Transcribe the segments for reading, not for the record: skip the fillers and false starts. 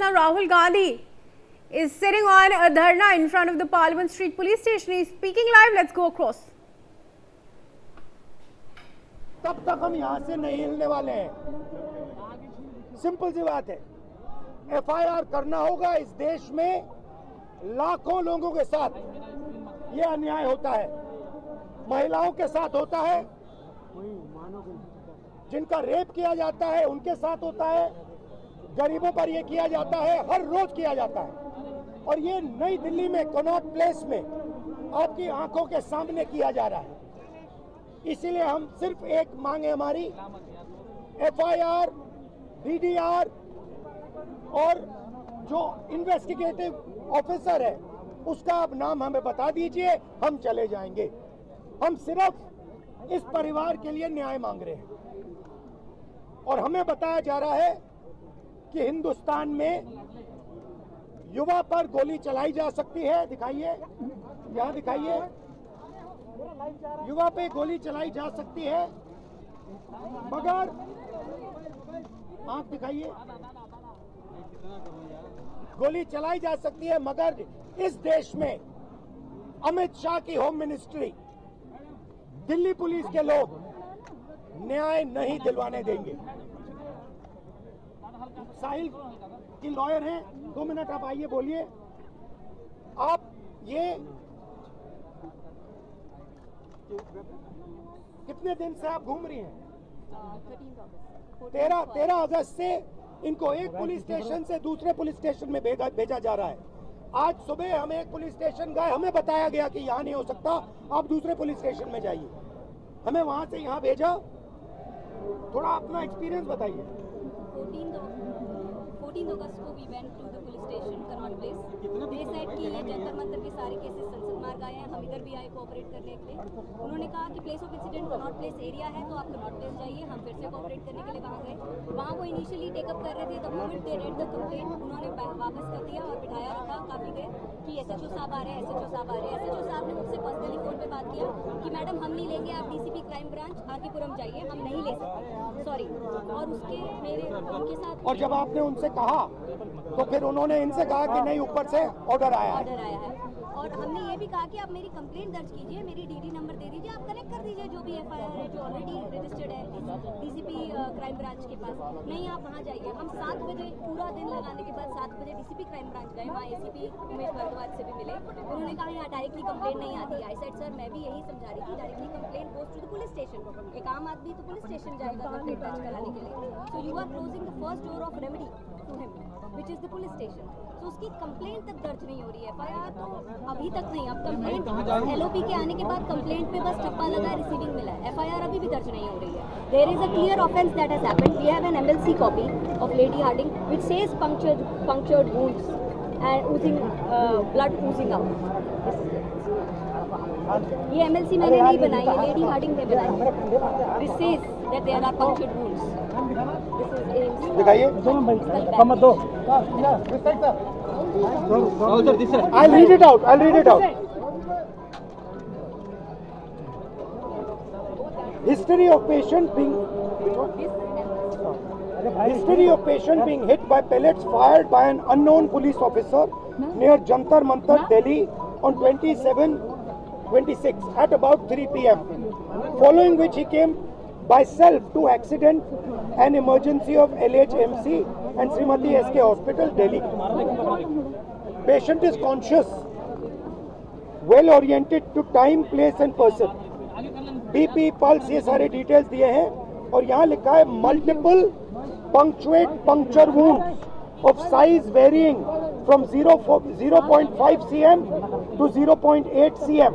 now Rahul Gandhi is sitting on a dharna in front of the Parliament Street Police Station. He's speaking live. Let's go across. तब तक हम यहाँ से नहीं हिलने वाले हैं। सिंपल सी बात है, एफआईआर करना होगा। इस देश में लाखों लोगों के साथ ये अन्याय होता है, महिलाओं के साथ होता है, जिनका रेप किया जाता है उनके साथ होता है, गरीबों पर ये किया जाता है, हर रोज किया जाता है। और ये नई दिल्ली में कनॉट प्लेस में आपकी आंखों के सामने किया जा रहा है। इसीलिए हम सिर्फ एक मांग है हमारी, एफआईआर, डीडीआर और जो इन्वेस्टिगेटिव ऑफिसर है उसका आप नाम हमें बता दीजिए, हम चले जाएंगे। हम सिर्फ इस परिवार के लिए न्याय मांग रहे हैं। और हमें बताया जा रहा है कि हिंदुस्तान में युवा पर गोली चलाई जा सकती है। दिखाइए, यहाँ दिखाइए, युवा पे गोली चलाई जा सकती है, मगर आंख दिखाइए, गोली चलाई जा सकती है, मगर इस देश में अमित शाह की होम मिनिस्ट्री, दिल्ली पुलिस के लोग न्याय नहीं दिलवाने देंगे। साहिल की लॉयर हैं, 2 मिनट आप आइए, बोलिए। आप ये कितने दिन से आप घूम रही हैं? 13 अगस्त से इनको एक पुलिस स्टेशन से दूसरे पुलिस स्टेशन में भेजा जा रहा है। आज सुबह हम एक पुलिस स्टेशन गए, हमें बताया गया कि यहाँ नहीं हो सकता, आप दूसरे पुलिस स्टेशन में जाइए। हमें वहां से यहाँ भेजा। थोड़ा अपना एक्सपीरियंस बताइए। 14 अगस्त को we went to the police station Connaught Place. They said कि ये जंतर मंतर के सारे केसेस संसद मार्ग आए हैं, हम इधर भी आए कोऑपरेट करने के लिए। उन्होंने कहा कि place of incident Connaught place area है, तो आप कनॉट प्लेस जाइए। हम फिर से कोऑपरेट करने के लिए वहाँ गए। वहाँ वो इनिशियली टेकअप कर रहे थे, the moment they read the complaint उन्होंने वापस कर दिया और बिठाया रखा काफी देर कि एसएचओ साहब आ रहे हैं, एसएचओ साहब आ रहे हैं। एसएचओ साहब ने मुझसे पर्सनली फोन पे बात किया कि मैडम हम नहीं लेंगे, आप डीसीपी क्राइम ब्रांच आरकेपुरम जाइए, हम नहीं ले सकते, सॉरी। और उसके मेरे उनके साथ, और जब आपने उनसे कहा तो फिर उन्होंने इनसे कहा कि नहीं, ऊपर से ऑर्डर आया है। और हमने ये भी कहा कि आप मेरी कंप्लेंट दर्ज कीजिए, मेरी डीडी नंबर दे दीजिए, आप कनेक्ट कर दीजिए जो भी एफआईआर है जो ऑलरेडी रजिस्टर्ड है डीसीपी क्राइम ब्रांच के पास। नहीं, आप वहाँ जाइए। हम 7 बजे पूरा दिन लगाने के बाद 7 बजे डीसीपी क्राइम ब्रांच गए, वहाँ एसीपी उमेश भारद्वाज से भी मिले। उन्होंने कहा यहाँ डायरेक्टली कंप्लेंट नहीं आती। आई सेड सर, मैं भी यही समझा रही थी, directly complaint goes to the police station. एक आम आदमी तो पुलिस स्टेशन जाएगा कंप्लेंट दर्ज कराने के लिए। So you are closing the first door of remedy to him which is the police station. तो उसकी कंप्लेंट तक दर्ज नहीं हो रही है। एफआईआर तो अभी तक नहीं। अब कंप्लेंट एलओपी के आने के बाद कंप्लेंट पे बस ठप्पा लगा है, रिसीविंग मिला है। एफआईआर अभी भी दर्ज नहीं हो रही है। There is a clear offence that has happened. We have an MLC copy of Lady Hardinge which says punctured wounds and oozing blood oozing out. ये एमएलसी मैंने नहीं बनाई, ये लेडी हार्डिंग ने बनाई। This says that there are punctured wounds. दिखाइए, I'll read it out. History of patient being hit by pellets fired by an unknown police officer near Jantar Mantar, Delhi on 27/26 at about 3 p.m. Following which he came by self to accident and emergency of LHMC and Srimati SK Hospital, Delhi. Patient is conscious, well oriented to time, place and person. BP, pulse, ये सारे details दिए हैं। और यहाँ लिखा है multiple puncture wounds of size varying from 0.5 cm to 0.8 cm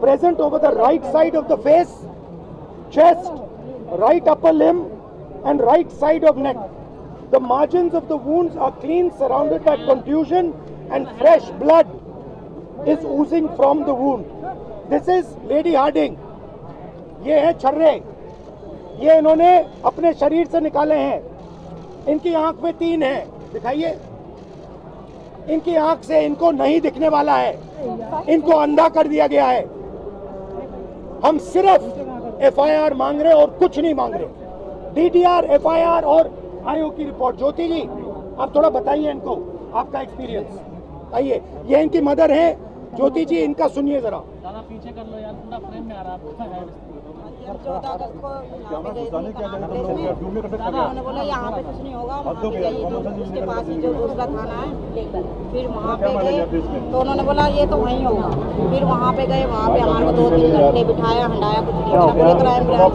present over the right side of the face, chest, right upper limb and right side of neck. The margins of the wounds are clean, surrounded by contusion and fresh blood is oozing from the wound. This is Lady Harding. ये है छर्रे, ये इन्होंने अपने शरीर से निकाले हैं। इनकी आंख में 3 है, दिखाइए। इनकी आंख से इनको नहीं दिखने वाला है, इनको अंधा कर दिया गया है। हम सिर्फ एफआईआर मांग रहे और कुछ नहीं मांग रहे। डीडीआर, एफआईआर और आयोग की रिपोर्ट। ज्योति जी, आप थोड़ा बताइए इनको आपका एक्सपीरियंस। आइए, ये इनकी मदर है ज्योति जी, इनका सुनिए जरा। दादा पीछे कर लो यार, पूरा फ्रेम में आ रहा है। 14 अगस्त को यहाँ पे गए थे उन्होंने बोला यहाँ पे कुछ नहीं होगा, वहाँ पे गए तो उसके पास ही जो दूसरा थाना है लेकर, फिर वहाँ पे गए तो उन्होंने बोला ये तो वहीं होगा। फिर वहाँ पे गए, वहाँ पे हमारे को 2-3 घंटे बिठाया, हंडाया, कुछ नहीं करा। बोले क्राइम ब्रांच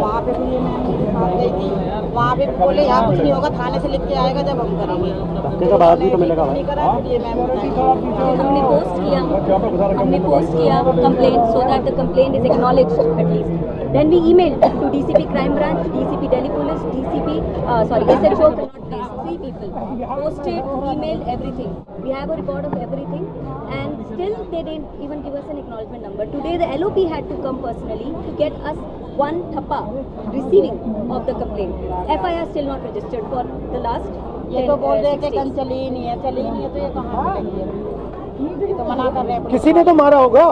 वहाँ पे फिर मैं उनके साथ गई थी, वहाँ पे बोले यहाँ कुछ नहीं होगा, थाने से लिख के आएगा जब हम करेंगे। नहीं करा, फिर ये मैम हमने पोस्ट किया complaint so that the complaint is acknowledged at least. Then we emailed to DCP Crime Branch, DCP Delhi Police, SHO, three people. Posted, emailed, everything. We have a record of everything, and still they didn't even give us an acknowledgement number. Today the LOP had to come personally to get us one thappa receiving of the complaint. FIR still not registered for the last. ये तो बोल रहे हैं कि gun चली ही नहीं है, तो ये कहाँ से लगी है? ये तो मना कर रहे हैं। किसी ने तो मारा होगा,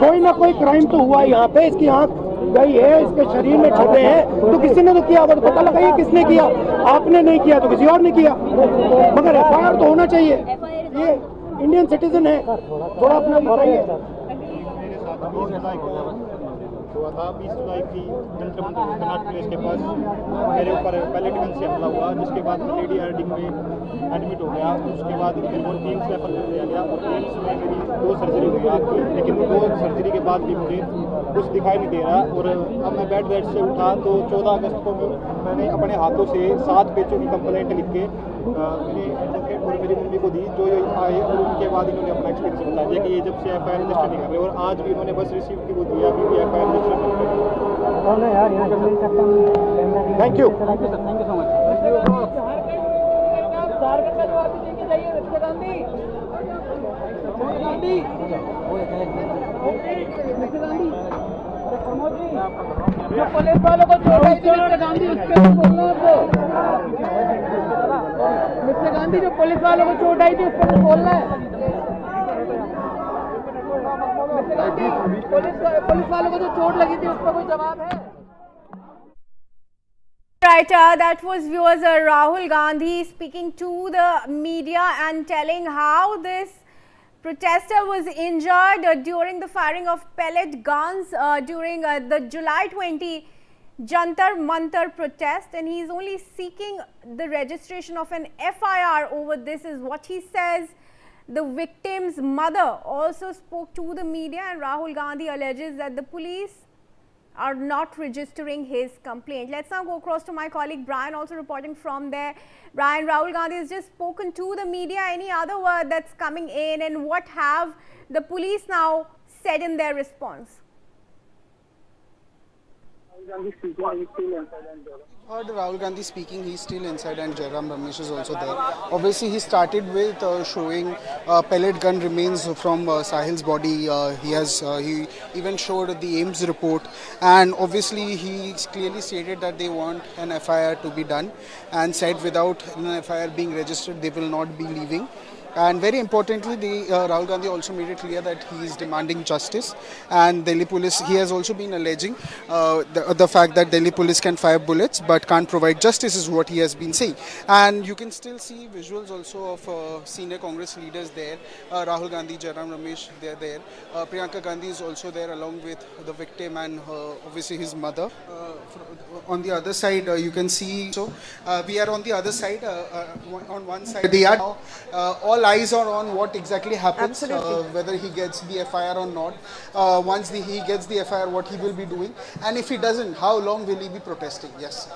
कोई ना कोई क्राइम तो हुआ यहाँ पे। इसकी आंख गई है, इसके शरीर में छोटे हैं, तो किसी ने तो किया होगा। तो पता लगाइए किसने किया। आपने नहीं किया तो किसी और ने किया, मगर FIR तो होना चाहिए। ये इंडियन सिटीजन है, थोड़ा अपना बताइए। हुआ था 20 जुलाई की जंतर मंतर कनाट प्लेस के पास मेरे ऊपर पैलेट गन से हमला हुआ, जिसके बाद लेडी हार्डिंग में एडमिट हो गया। उसके बाद मेरे को एम्स रेफर कर दिया गया और एम्स में मेरी 2 सर्जरी हुई आँख की, लेकिन 2 सर्जरी के बाद भी मुझे कुछ दिखाई नहीं दे रहा। और अब मैं बेड से उठा तो 14 अगस्त को मैंने अपने हाथों से 7 पेजों की कंप्लेंट लिख के मेरे एडवोकेट और मेरी मम्मी को दी, जो आए, और उनके बाद इन्होंने अपना एक्सपीरियंस बता दिया कि ये जब से FIR रजिस्टर नहीं कर रहे, और आज भी उन्होंने बस रिसीव की वो दिया, अभी भी FIR रजिस्टर नहीं कर रहे। Thank you. जो पुलिस वालों को चोट आई थी मिस्टर गांधी, उसके लिए बोलना आपको। मिस्टर गांधी, जो पुलिस वालों को चोट आई थी उस पर बोलना है। मिस्टर गांधी, पुलिस वालों को जो चोट लगी थी उस पर कोई जवाब है? Right, that was viewers Rahul Gandhi speaking to the media and telling how this protester was injured during the firing of pellet guns during the July 20 Jantar Mantar protest, and he is only seeking the registration of an FIR over this, is what he says. The victim's mother also spoke to the media, and Rahul Gandhi alleges that the police are not registering his complaint. Let's now go across to my colleague Brian, also reporting from there. Brian, Rahul Gandhi has just spoken to the media. Any other word that's coming in, and what have the police now said in their response? Heard Rahul Gandhi speaking, he's still inside, and Jairam Ramesh is also there. Obviously, he started with showing pellet gun remains from Sahil's body. He even showed the AIMS report, and obviously he clearly stated that they want an FIR to be done, and said without an FIR being registered, they will not be leaving. And very importantly, Rahul Gandhi also made it clear that he is demanding justice, and Delhi police, he has also been alleging the fact that Delhi police can fire bullets but can't provide justice is what he has been saying. And you can still see visuals also of senior Congress leaders there. Rahul Gandhi, Jairam Ramesh, they are there. Priyanka Gandhi is also there along with the victim and obviously his mother. On the other side, you can see, so we are on the other side, on one side. They are all eyes are on what exactly happens, whether he gets the FIR or not. Once he gets the FIR, what he will be doing, and if he doesn't, how long will he be protesting? Yes.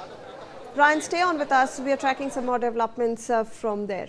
Brian, stay on with us. We are tracking some more developments from there.